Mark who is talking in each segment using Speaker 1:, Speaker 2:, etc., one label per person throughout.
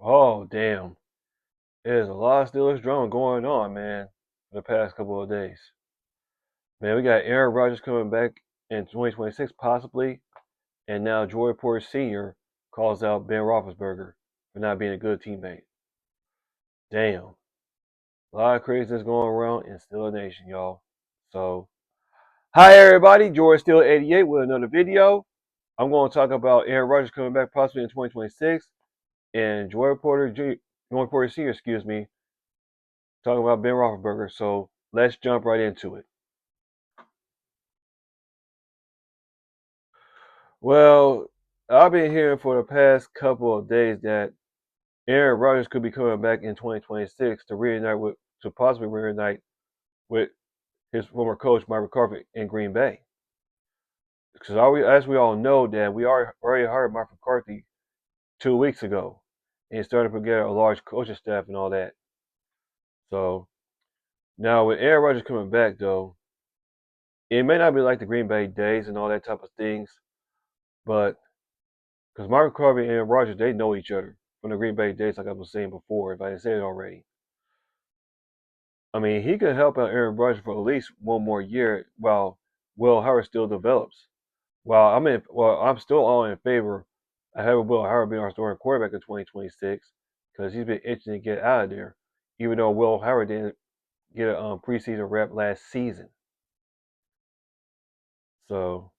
Speaker 1: Oh, damn. There's a lot of Steelers drama going on, man, for the past couple of days. Man, we got Aaron Rodgers coming back in 2026, possibly, and now Joy Porter Sr. calls out Ben Roethlisberger for not being a good teammate. Damn. A lot of craziness going around in Steeler Nation, y'all. So, hi, everybody. George Steel 88 with another video. I'm going to talk about Aaron Rodgers coming back possibly in 2026 and Joy Porter Sr., talking about Ben Roethlisberger. So let's jump right into it. Well, I've been hearing for the past couple of days that Aaron Rodgers could be coming back in 2026 to possibly reunite with his former coach Mike McCarthy in Green Bay. Because as we all know, that we already hired Mike McCarthy 2 weeks ago, and he's starting to get a large coaching staff and all that. So now with Aaron Rodgers coming back, though, it may not be like the Green Bay days and all that type of things, but because Mark McCarthy and Aaron Rodgers, they know each other from the Green Bay days, like I was saying before, if I didn't say it already. I mean, he could help out Aaron Rodgers for at least one more year while Will Howard still develops. I'm still all in favor of having Will Howard being our starting quarterback in 2026 because he's been itching to get out of there, even though Will Howard didn't get a preseason rep last season. So,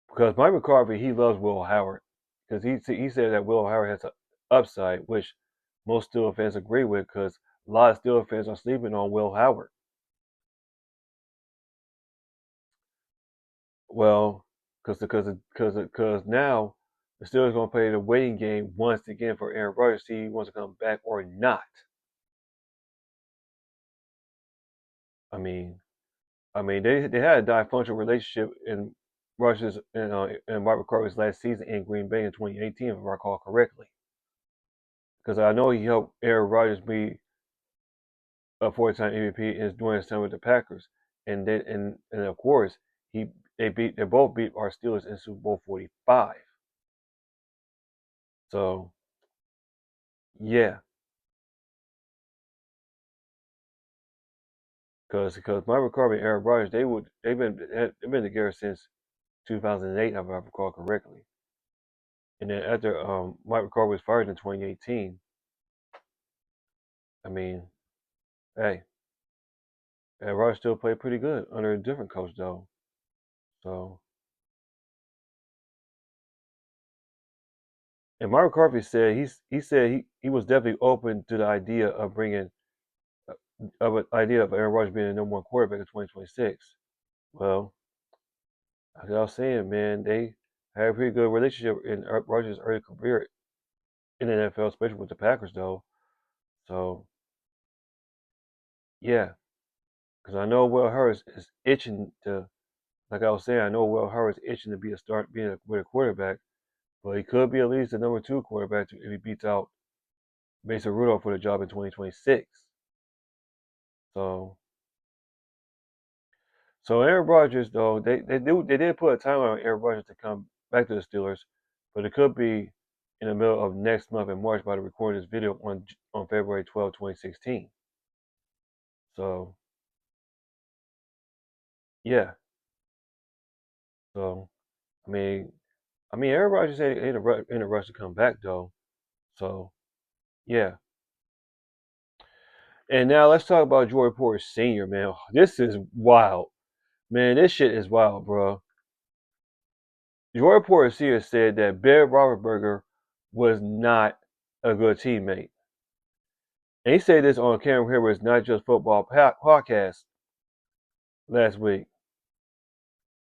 Speaker 1: because Mike McCarthy, he loves Will Howard because he said that Will Howard has an upside, which most Steelers fans agree with because a lot of Steelers fans are sleeping on Will Howard. Well, because now the Steelers going to play the waiting game once again for Aaron Rodgers to see if he wants to come back or not. I mean, they had a dysfunctional relationship in Rodgers and Mike McCarthy's last season in Green Bay in 2018, if I recall correctly. Because I know he helped Aaron Rodgers be a four-time MVP during his time with the Packers, and of course he they both beat our Steelers in Super Bowl 45. So yeah, because Mike McCarthy and Aaron Rodgers they've been together since 2008, if I recall correctly. And then after Mike McCarthy was fired in 2018, I mean, hey, Aaron Rodgers still played pretty good under a different coach though. So and Mike McCarthy said he was definitely open to the idea of bringing of an idea of Aaron Rodgers being the number one quarterback in 2026. Well, like I was saying, man, they had a pretty good relationship in Rodgers' early career in the NFL, especially with the Packers, though. So, yeah, because I know Will Harris is itching to, like I was saying, I know Will Harris is itching to with a quarterback, but he could be at least the number two quarterback if he beats out Mason Rudolph for the job in 2026. So, So Aaron Rodgers, though, they did put a timeline on Aaron Rodgers to come back to the Steelers, but it could be in the middle of next month in March by the recording this video on February 12, 2016. So yeah, so I mean, Aaron Rodgers ain't in a rush to come back though. So yeah, and now let's talk about Joy Porter Sr. Man, this is wild, man. This shit is wild, bro. Joy Porter Sr. said that Ben Roethlisberger was not a good teammate. And he said this on Cameron Heyward's Not Just Football podcast last week.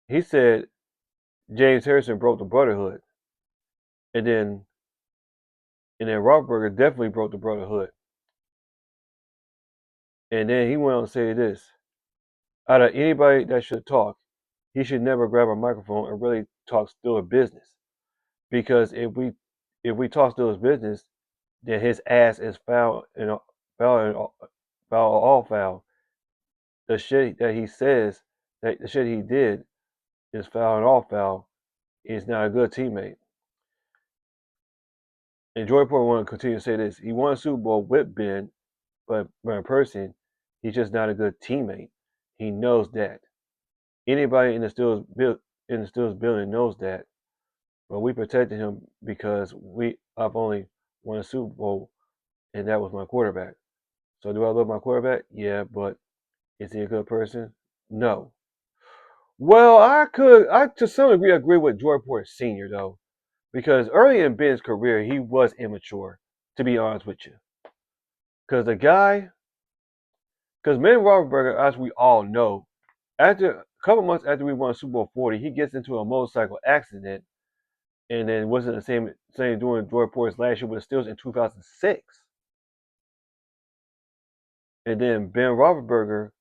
Speaker 1: He said James Harrison broke the brotherhood, and then Roethlisberger definitely broke the brotherhood. And then he went on to say this: out of anybody that should talk, he should never grab a microphone and really talk Steelers business, because if we talk Steelers business, then his ass is foul all foul. The shit that he says, that the shit he did is foul and all foul. He's not a good teammate. And Joy Porter want to continue to say this. He won a Super Bowl with Ben, but in person, he's just not a good teammate. He knows that. Anybody in the Steelers building knows that. But we protected him because I've only won a Super Bowl, and that was my quarterback. So do I love my quarterback? Yeah, but is he a good person? No. Well, I to some degree agree with Jordan Porter Sr. though, because early in Ben's career he was immature, to be honest with you. Because Ben Roethlisberger, as we all know, after a couple months after we won Super Bowl 40, he gets into a motorcycle accident, and then wasn't the same during Jordan Porter's last year with the Steelers in 2006. And then Ben Roethlisberger,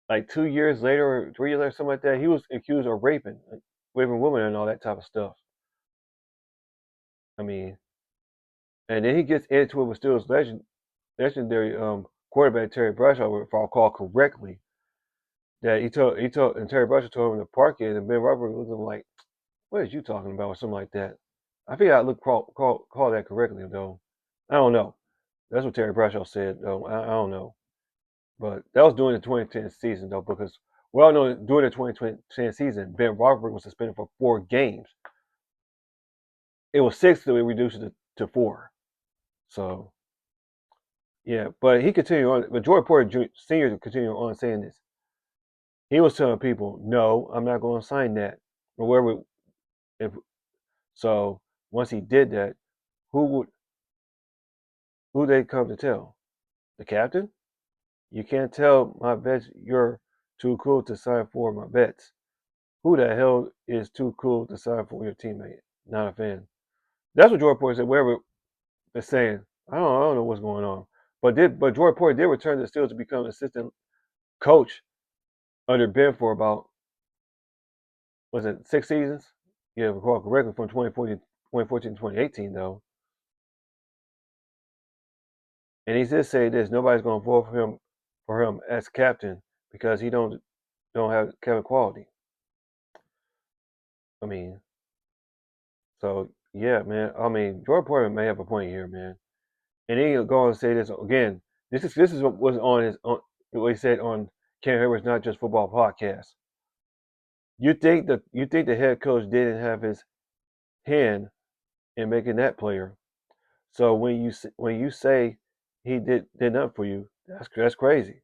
Speaker 1: like 2 years later or 3 years later, something like that, he was accused of raping women and all that type of stuff. I mean, and then he gets into it with Steelers legendary quarterback Terry Bradshaw, if I recall correctly, that and Terry Bradshaw told him to park it, and Ben Roethlisberger looked at him like, "What is you talking about?" or something like that. I think I call that correctly though. I don't know. That's what Terry Bradshaw said though. I don't know, but that was during the 2010 season though, because well, no, during the 2010 season, Ben Roethlisberger was suspended for 4 games. It was 6, so we reduced it to 4. So yeah, but he continued on. But Jordan Porter Sr. continued on saying this. He was telling people, "No, I'm not going to sign that." Or wherever. If so, once he did that, who would who they come to tell? The captain? You can't tell my vets you're too cool to sign for my vets. Who the hell is too cool to sign for your teammate? Not a fan. That's what Jordan Porter said. Wherever they're saying, I don't know what's going on. But Jordan Porter did return to the Steelers to become assistant coach under Ben for about, was it 6 seasons? Yeah, if I recall correctly, from 2014 to 2018 though. And he did say this: nobody's going to vote for him as captain because he don't have captain quality. I mean, so yeah, man. I mean, Jordan Porter may have a point here, man. And then he'll go and say this again. This is what was on what he said on Ken Herbert's Not Just Football podcast. You think the head coach didn't have his hand in making that player? So when you say he did nothing for you, that's crazy.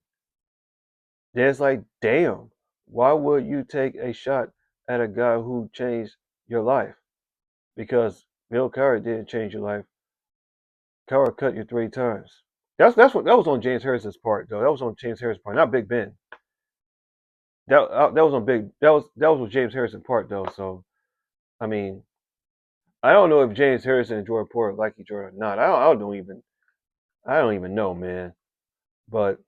Speaker 1: Then it's like, damn, why would you take a shot at a guy who changed your life? Because Bill Cowher didn't change your life. Cowher cut you 3 times. That's what that was on James Harrison's part though. That was on James Harrison's part, not Big Ben. That was on Big that was with James Harrison's part though. So I mean, I don't know if James Harrison and Jordan Porter like each other or not. I don't even know, man. But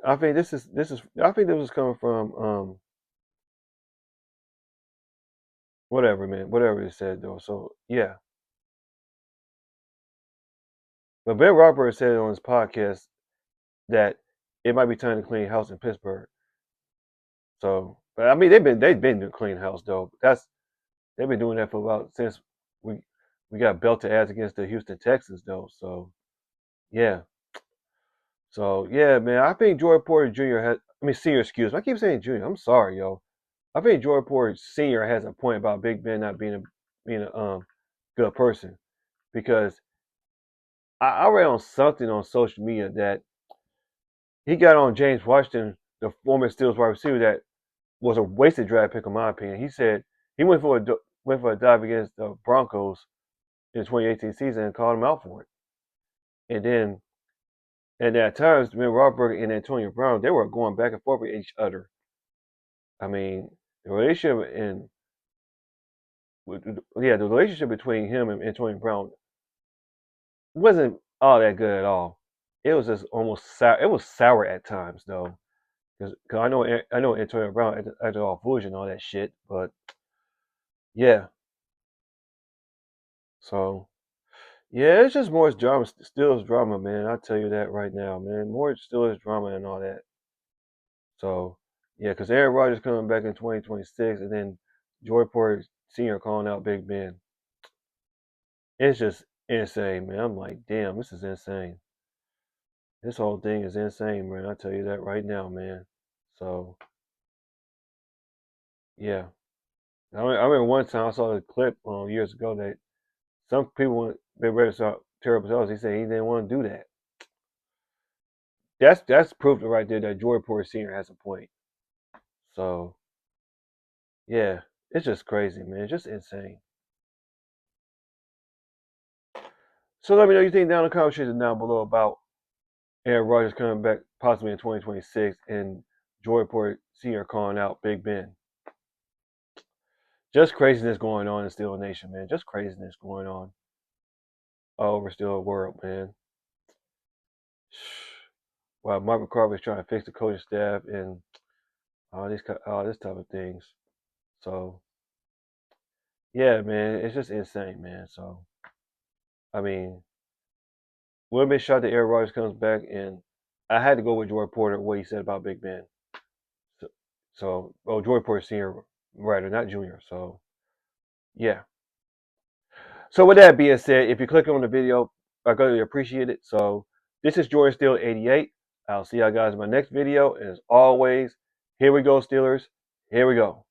Speaker 1: I think I think this is coming from whatever, man, whatever it said though. So yeah. But Ben Roethlisberger said on his podcast that it might be time to clean house in Pittsburgh. So, but I mean, they've been doing clean house though. They've been doing that for about since we we got belted ass against the Houston Texans though. So yeah, so yeah, man. I think Jordan Porter Jr. has. I mean, senior. Excuse me. I keep saying junior. I'm sorry, yo. I think Jordan Porter Sr. has a point about Big Ben not being a good person because I read on something on social media that he got on James Washington, the former Steelers wide receiver, that was a wasted draft pick in my opinion. He said he went for a dive against the Broncos in the 2018 season and called him out for it. And then at times, when Roethlisberger and Antonio Brown, they were going back and forth with each other. I mean, the relationship the relationship between him and Antonio Brown wasn't all that good at all. It was just almost sour. It was sour at times though, because I know Antonio Brown acted all foolish and all that shit. But yeah, so yeah, it's just more drama, still drama, man. I tell you that right now, man. More still is drama and all that. So yeah, because Aaron Rodgers coming back in 2026, and then Joy Porter Sr. calling out Big Ben. It's just insane, man. I'm like, damn, this is insane. This whole thing is insane, man. I tell you that right now, man. So yeah, I remember one time I saw a clip years ago that some people they read about terrible results. He said he didn't want to do that. That's proof right there that Jordan Porter Sr. has a point. So yeah, it's just crazy, man. It's just insane. So let me know what you think down in the comment section down below about Aaron Rodgers coming back possibly in 2026 and Jordan Porter Sr. calling out Big Ben. Just craziness going on in Steel Nation, man. Just craziness going on all over Steel World, man. While Mark McCarthy is trying to fix the coaching staff and all this type of things. So yeah, man, it's just insane, man. So I mean, wouldn't be shocked that Aaron Rodgers comes back, and I had to go with Jordan Porter what he said about Big Ben. So Jordan Porter Senior, rather not Junior. So yeah. So with that being said, if you click on the video, I greatly appreciate it. So this is Jordan Steele 88. I'll see y'all guys in my next video. And as always, here we go, Steelers. Here we go.